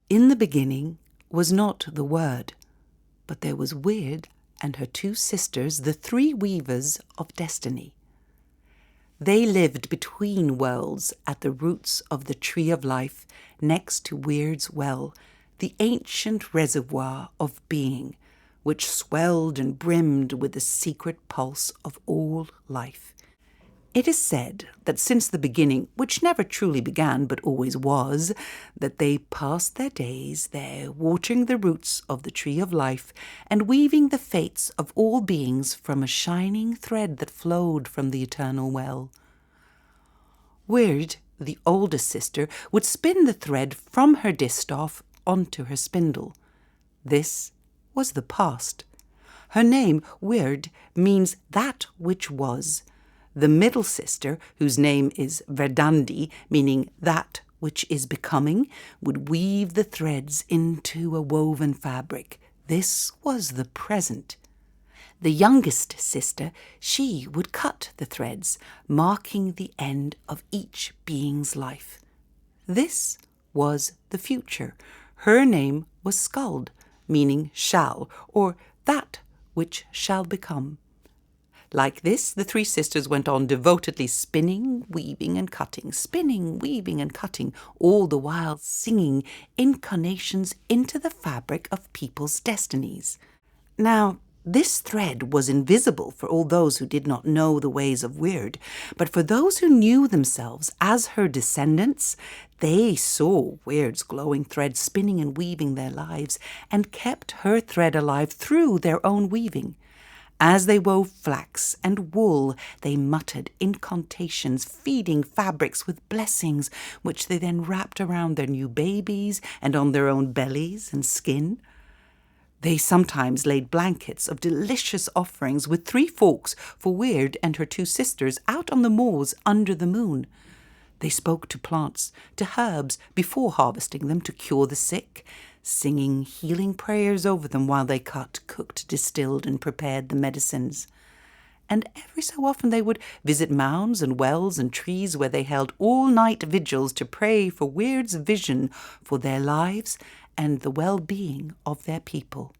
In the beginning was not the Word, but there was Wyrd and her two sisters, the three weavers of destiny. They lived between worlds at the roots of the tree of life, next to Wyrd's well, the ancient reservoir of being, which swelled and brimmed with the secret pulse of all life. It is said that since the beginning, which never truly began but always was, that they passed their days there, watering the roots of the tree of life and weaving the fates of all beings from a shining thread that flowed from the eternal well. Wyrd, the oldest sister, would spin the thread from her distaff onto her spindle. This was the past. Her name, Wyrd, means that which was. The middle sister, whose name is Verdandi, meaning that which is becoming, would weave the threads into a woven fabric. This was the present. The youngest sister, she would cut the threads, marking the end of each being's life. This was the future. Her name was Skald, meaning shall, or that which shall become. Like this, the three sisters went on devotedly spinning, weaving and cutting, all the while singing incarnations into the fabric of people's destinies. Now, this thread was invisible for all those who did not know the ways of Wyrd, but for those who knew themselves as her descendants, they saw Wyrd's glowing thread spinning and weaving their lives, and kept her thread alive through their own weaving. As they wove flax and wool, they muttered incantations, feeding fabrics with blessings, which they then wrapped around their new babies and on their own bellies and skin. They sometimes laid blankets of delicious offerings with 3 forks for Wyrd and her 2 sisters out on the moors under the moon. They spoke to plants, to herbs, before harvesting them to cure the sick, singing healing prayers over them while they cut, cooked, distilled, and prepared the medicines. And every so often they would visit mounds and wells and trees where they held all-night vigils to pray for Wyrd's vision for their lives and the well-being of their people.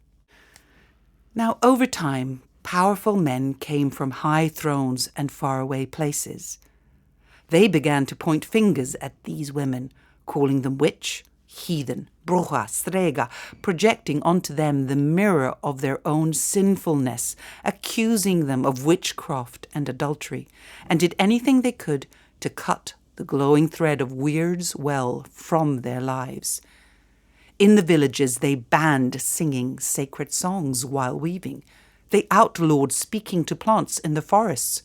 Now, over time, powerful men came from high thrones and faraway places. They began to point fingers at these women, calling them witch, heathen, bruja, strega, projecting onto them the mirror of their own sinfulness, accusing them of witchcraft and adultery, and did anything they could to cut the glowing thread of Wyrd's well from their lives. In the villages they banned singing sacred songs while weaving. They outlawed speaking to plants in the forests.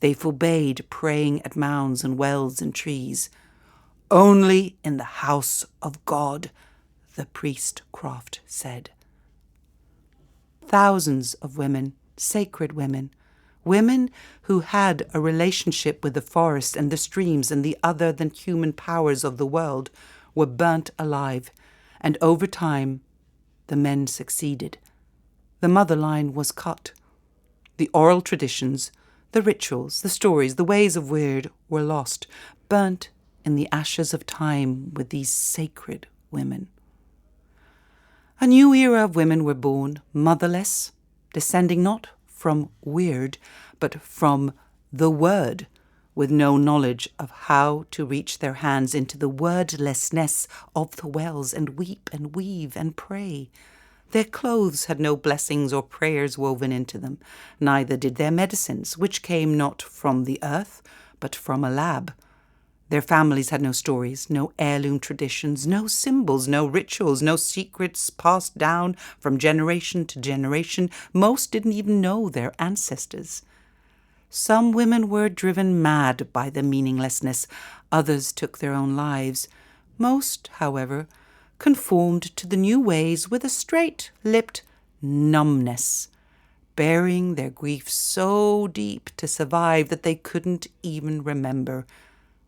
They forbade praying at mounds and wells and trees. Only in the house of God, the priestcraft said. Thousands of women, sacred women, women who had a relationship with the forest and the streams and the other than human powers of the world, were burnt alive, and over time the men succeeded. The mother line was cut. The oral traditions, the rituals, the stories, the ways of Wyrd were lost, burnt in the ashes of time with these sacred women. A new era of women were born, motherless, descending not from Wyrd, but from the Word, with no knowledge of how to reach their hands into the wordlessness of the wells and weep and weave and pray. Their clothes had no blessings or prayers woven into them, neither did their medicines, which came not from the earth, but from a lab. Their families had no stories, no heirloom traditions, no symbols, no rituals, no secrets passed down from generation to generation. Most didn't even know their ancestors. Some women were driven mad by the meaninglessness. Others took their own lives. Most, however, conformed to the new ways with a straight-lipped numbness, burying their grief so deep to survive that they couldn't even remember.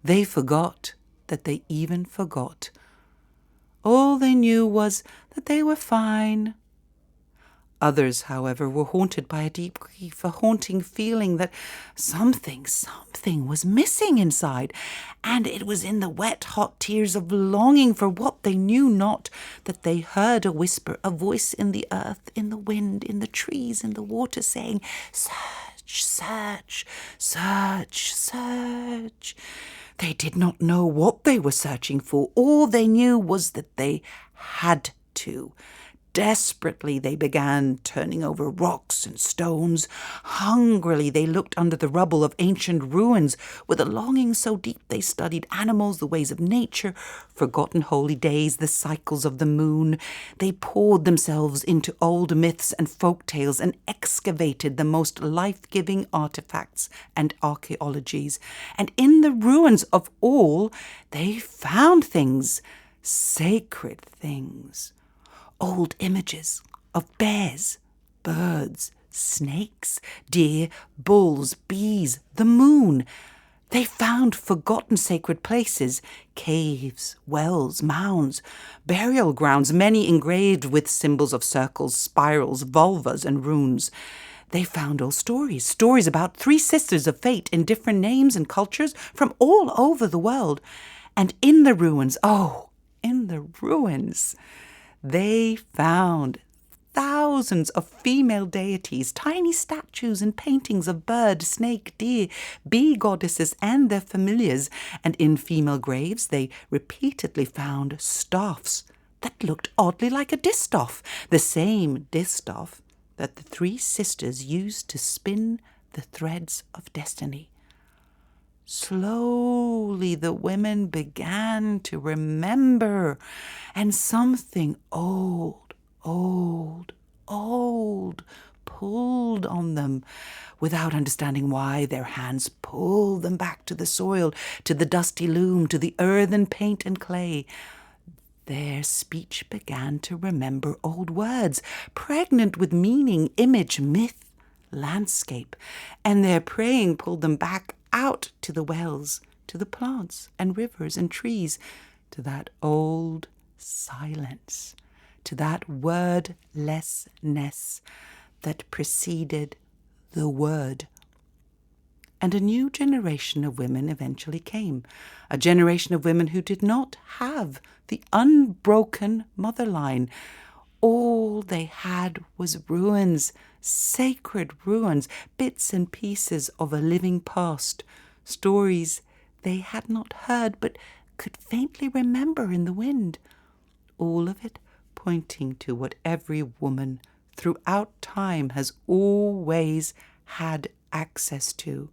They forgot that they even forgot. All they knew was that they were fine. Others, however, were haunted by a deep grief, a haunting feeling that something was missing inside, and it was in the wet, hot tears of longing for what they knew not that they heard a whisper, a voice in the earth, in the wind, in the trees, in the water, saying, "Search, search, search, search." They did not know what they were searching for. All they knew was that they had to. Desperately they began turning over rocks and stones. Hungrily they looked under the rubble of ancient ruins. With a longing so deep they studied animals, the ways of nature, forgotten holy days, the cycles of the moon. They poured themselves into old myths and folk tales and excavated the most life-giving artifacts and archaeologies. And in the ruins of all they found things, sacred things. Old images of bears, birds, snakes, deer, bulls, bees, the moon. They found forgotten sacred places, caves, wells, mounds, burial grounds, many engraved with symbols of circles, spirals, vulvas, and runes. They found old stories about 3 sisters of fate in different names and cultures from all over the world. And in the ruins, they found thousands of female deities, tiny statues and paintings of bird, snake, deer, bee goddesses and their familiars. And in female graves they repeatedly found staffs that looked oddly like a distaff, the same distaff that the 3 sisters used to spin the threads of destiny. Slowly the women began to remember, and something old pulled on them. Without understanding why, their hands pulled them back to the soil, to the dusty loom, to the earthen paint and clay. Their speech began to remember old words, pregnant with meaning, image, myth, landscape, and their praying pulled them back out to the wells, to the plants and rivers and trees, to that old silence, to that wordlessness that preceded the word. And a new generation of women eventually came, a generation of women who did not have the unbroken mother line. All they had was ruins, sacred ruins, bits and pieces of a living past, stories they had not heard but could faintly remember in the wind, all of it pointing to what every woman throughout time has always had access to,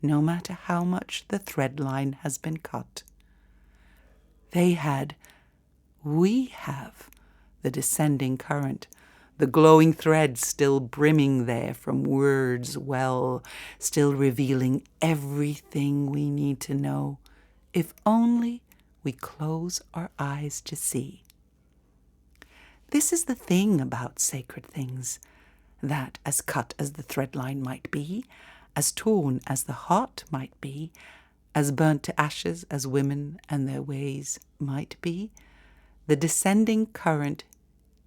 no matter how much the thread line has been cut. They had, we have, the descending current, the glowing thread still brimming there from Wyrds well, still revealing everything we need to know, if only we close our eyes to see. This is the thing about sacred things, that as cut as the thread line might be, as torn as the heart might be, as burnt to ashes as women and their ways might be, the descending current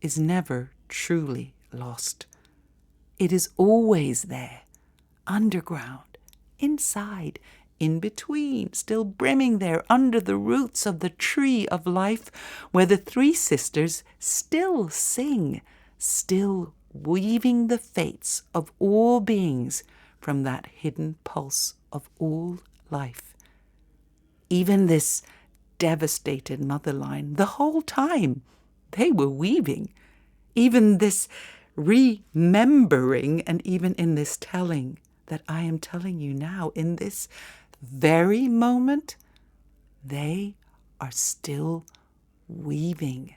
is never truly lost. It is always there, underground, inside, in between, still brimming there under the roots of the tree of life, where the 3 sisters still sing, still weaving the fates of all beings from that hidden pulse of all life. Even this devastated mother line, the whole time they were weaving. Even this remembering, and even in this telling that I am telling you now, in this very moment, they are still weaving